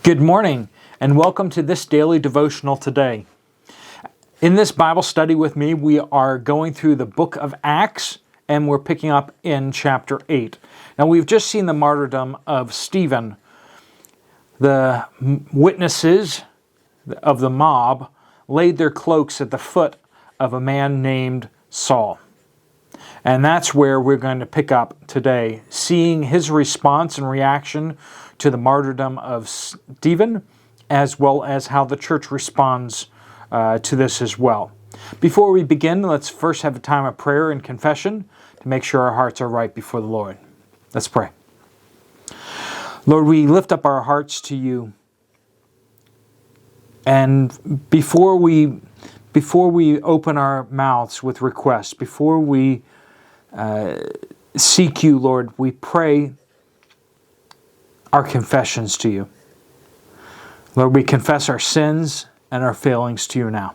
Good morning, and welcome to this Daily Devotional Today. In this Bible study with me, we are going through the book of Acts, and we're picking up in chapter 8. Now, we've just seen the martyrdom of Stephen. The witnesses of the mob laid their cloaks at the foot of a man named Saul. And that's where we're going to pick up today, seeing his response and reaction to the martyrdom of Stephen, as well as how the church responds to this as well. Before we begin, let's first have a time of prayer and confession to make sure our hearts are right before the Lord. Let's pray. Lord, we lift up our hearts to you. And before we open our mouths with requests, before we seek you, Lord, we pray our confessions to you. Lord, we confess our sins and our failings to you now.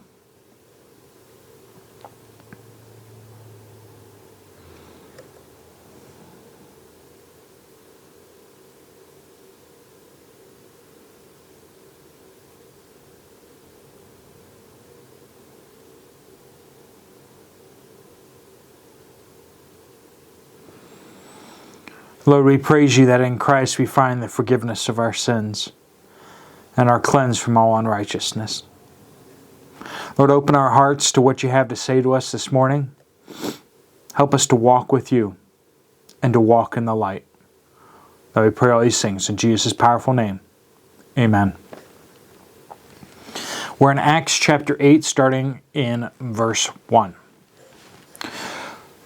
Lord, we praise you that in Christ we find the forgiveness of our sins and are cleansed from all unrighteousness. Lord, open our hearts to what you have to say to us this morning. Help us to walk with you and to walk in the light. Lord, we pray all these things in Jesus' powerful name. Amen. We're in Acts chapter 8, starting in verse 1.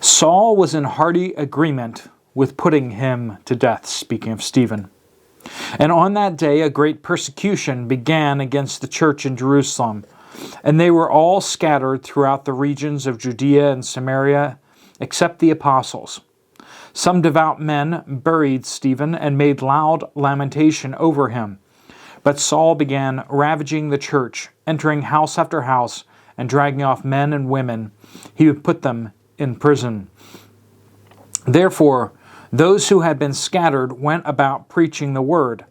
Saul was in hearty agreement with putting him to death, speaking of Stephen. And on that day a great persecution began against the church in Jerusalem, and they were all scattered throughout the regions of Judea and Samaria, except the apostles. Some devout men buried Stephen and made loud lamentation over him. But Saul began ravaging the church, entering house after house, and dragging off men and women. He would put them in prison. Therefore, those who had been scattered went about preaching the word.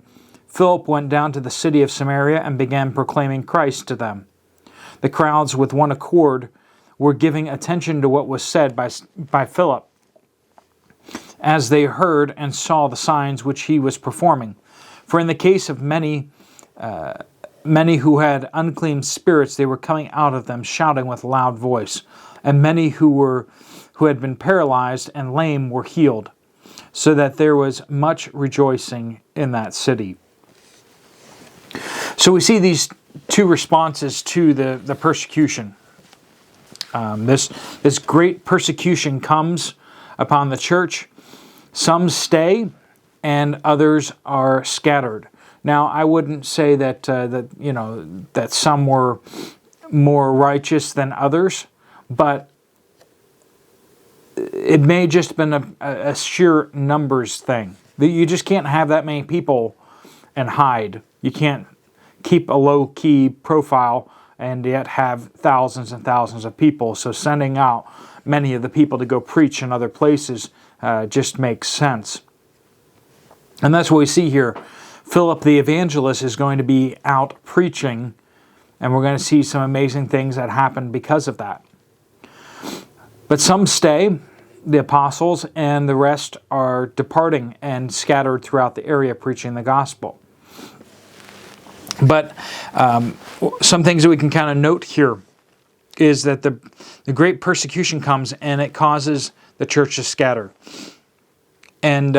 Philip went down to the city of Samaria and began proclaiming Christ to them. The crowds with one accord were giving attention to what was said by Philip, as they heard and saw the signs which he was performing. For in the case of many who had unclean spirits, they were coming out of them shouting with loud voice, and many who had been paralyzed and lame were healed, so that there was much rejoicing in that city. So we see these two responses to the persecution. This great persecution comes upon the church. Some stay, and others are scattered. Now, I wouldn't say that some were more righteous than others, but it may just have been a sheer numbers thing. You just can't have that many people and hide. You can't keep a low-key profile and yet have thousands and thousands of people. So sending out many of the people to go preach in other places just makes sense. And that's what we see here. Philip the evangelist is going to be out preaching, and we're going to see some amazing things that happen because of that. But some stay, the apostles, and the rest are departing and scattered throughout the area preaching the gospel. But some things that we can kind of note here is that the great persecution comes and it causes the church to scatter. And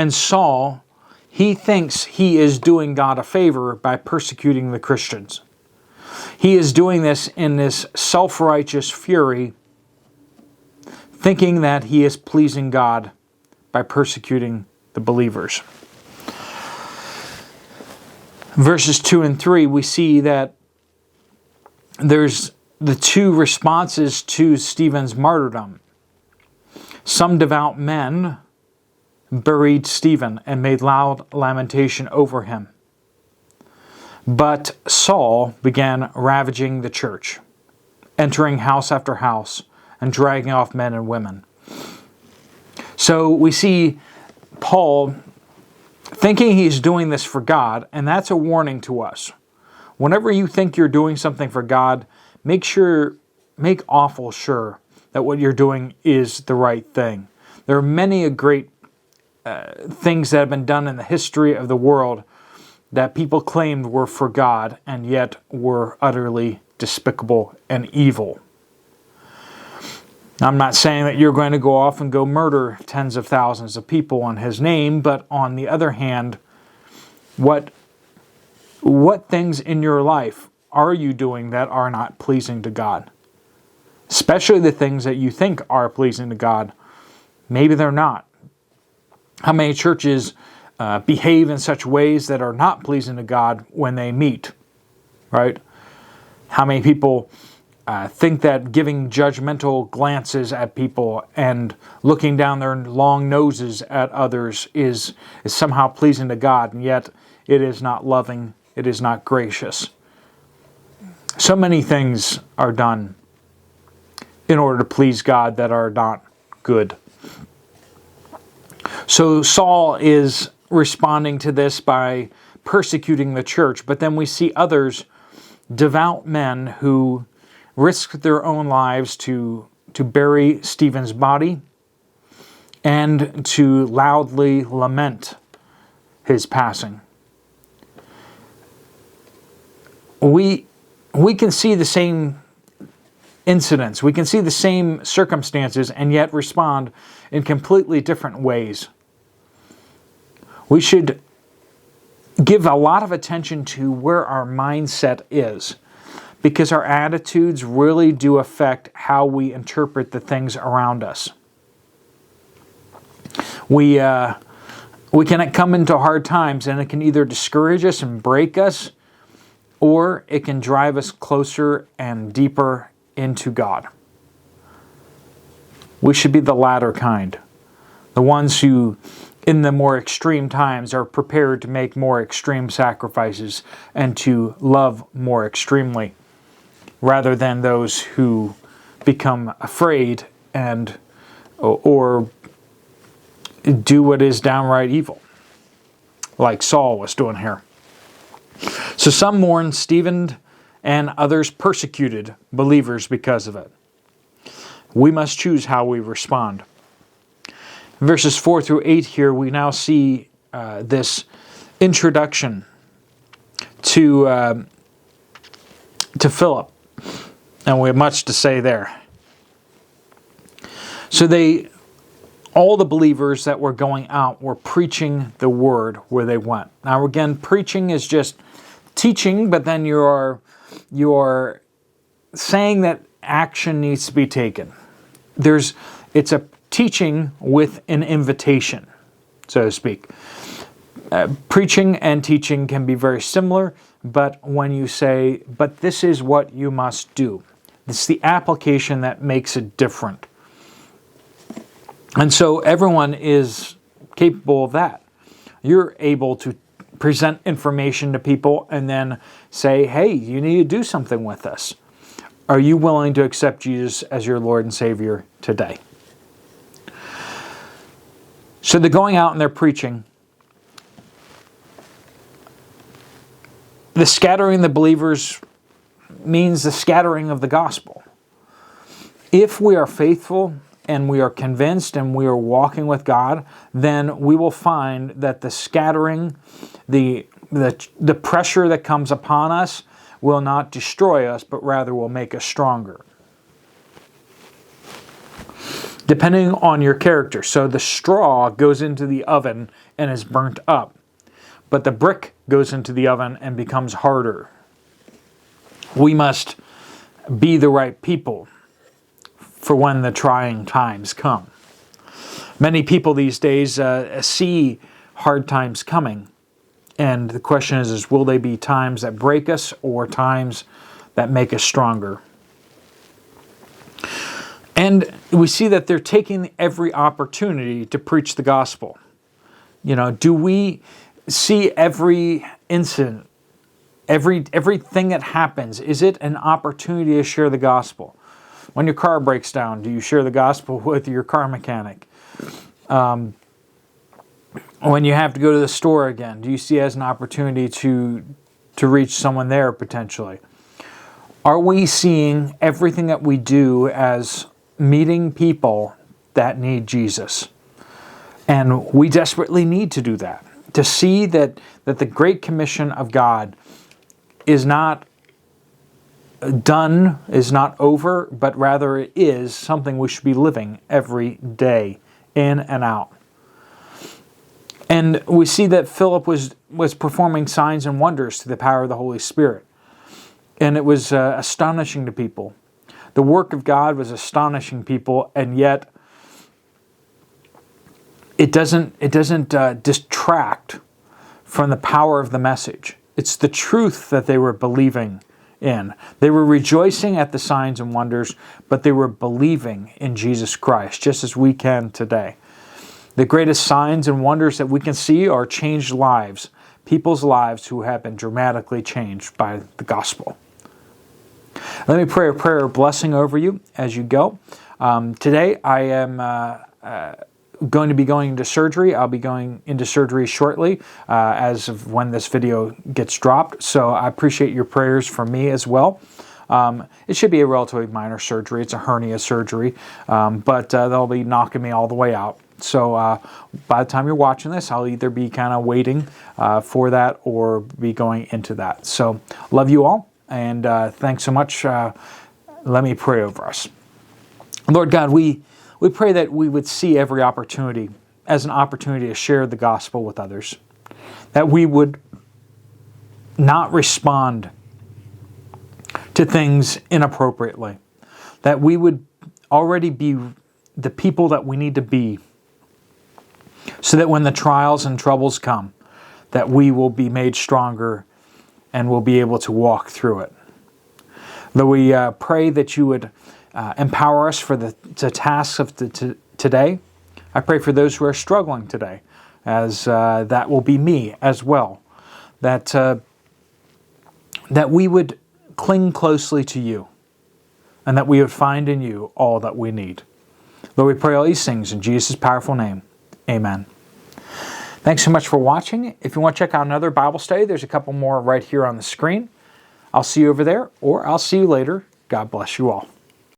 Saul, he thinks he is doing God a favor by persecuting the Christians. He is doing this in this self-righteous fury, thinking that he is pleasing God by persecuting the believers. Verses 2 and 3, we see that there's the two responses to Stephen's martyrdom. Some devout men buried Stephen and made loud lamentation over him. But Saul began ravaging the church, entering house after house, and dragging off men and women. So we see Paul thinking he's doing this for God, and that's a warning to us. Whenever you think you're doing something for God, make awful sure that what you're doing is the right thing. There are many great things that have been done in the history of the world that people claimed were for God, and yet were utterly despicable and evil. I'm not saying that you're going to go off and go murder tens of thousands of people in His name, but on the other hand, what things in your life are you doing that are not pleasing to God? Especially the things that you think are pleasing to God. Maybe they're not. How many churches behave in such ways that are not pleasing to God when they meet? Right? How many people think that giving judgmental glances at people and looking down their long noses at others is somehow pleasing to God, and yet it is not loving, it is not gracious. So many things are done in order to please God that are not good. So Saul is responding to this by persecuting the church, but then we see others, devout men, who risked their own lives to bury Stephen's body and to loudly lament his passing. We can see the same incidents, we can see the same circumstances, and yet respond in completely different ways. We should give a lot of attention to where our mindset is, because our attitudes really do affect how we interpret the things around us. We can come into hard times, and it can either discourage us and break us, or it can drive us closer and deeper into God. We should be the latter kind. The ones who, in the more extreme times, are prepared to make more extreme sacrifices and to love more extremely, rather than those who become afraid and or do what is downright evil, like Saul was doing here. So some mourned Stephen, and others persecuted believers because of it. We must choose how we respond. In verses 4 through 8 here, we now see this introduction to Philip, and we have much to say there. So all the believers that were going out were preaching the word where they went. Now again, preaching is just teaching, but then you are saying that action needs to be taken. It's a teaching with an invitation, so to speak. Preaching and teaching can be very similar, but when you say, but this is what you must do, it's the application that makes it different. And so everyone is capable of that. You're able to present information to people and then say, hey, you need to do something with this. Are you willing to accept Jesus as your Lord and Savior today? So they're going out and they're preaching. The scattering of the believers means the scattering of the gospel. If we are faithful and we are convinced and we are walking with God, then we will find that the scattering, the pressure that comes upon us will not destroy us, but rather will make us stronger. Depending on your character. So the straw goes into the oven and is burnt up, but the brick goes into the oven and becomes harder. We must be the right people for when the trying times come. Many people these days see hard times coming, and the question is will they be times that break us or times that make us stronger? And we see that they're taking every opportunity to preach the gospel. Do we see every incident, everything that happens, is it an opportunity to share the gospel? When your car breaks down, do you share the gospel with your car mechanic? When you have to go to the store again, do you see it as an opportunity to reach someone there potentially? Are we seeing everything that we do as meeting people that need Jesus? And we desperately need to do that. To see that the Great Commission of God is not done, is not over, but rather it is something we should be living every day, in and out. And we see that Philip was performing signs and wonders through the power of the Holy Spirit. And it was astonishing to people. The work of God was astonishing people, and yet it doesn't distract from the power of the message. It's the truth that they were believing in. They were rejoicing at the signs and wonders, but they were believing in Jesus Christ, just as we can today. The greatest signs and wonders that we can see are changed lives, people's lives who have been dramatically changed by the gospel. Let me pray a prayer of blessing over you as you go. Today I am going to be going into surgery. I'll be going into surgery shortly as of when this video gets dropped. So I appreciate your prayers for me as well. It should be a relatively minor surgery. It's a hernia surgery, but they'll be knocking me all the way out. So by the time you're watching this, I'll either be kind of waiting for that or be going into that. So love you all, and thanks so much. Let me pray over us. Lord God, we pray that we would see every opportunity as an opportunity to share the gospel with others. That we would not respond to things inappropriately. That we would already be the people that we need to be, so that when the trials and troubles come, that we will be made stronger and will be able to walk through it. Though we pray that you would empower us for the tasks of today. I pray for those who are struggling today, as that will be me as well. That we would cling closely to you, and that we would find in you all that we need. Lord, we pray all these things in Jesus' powerful name. Amen. Thanks so much for watching. If you want to check out another Bible study, there's a couple more right here on the screen. I'll see you over there, or I'll see you later. God bless you all.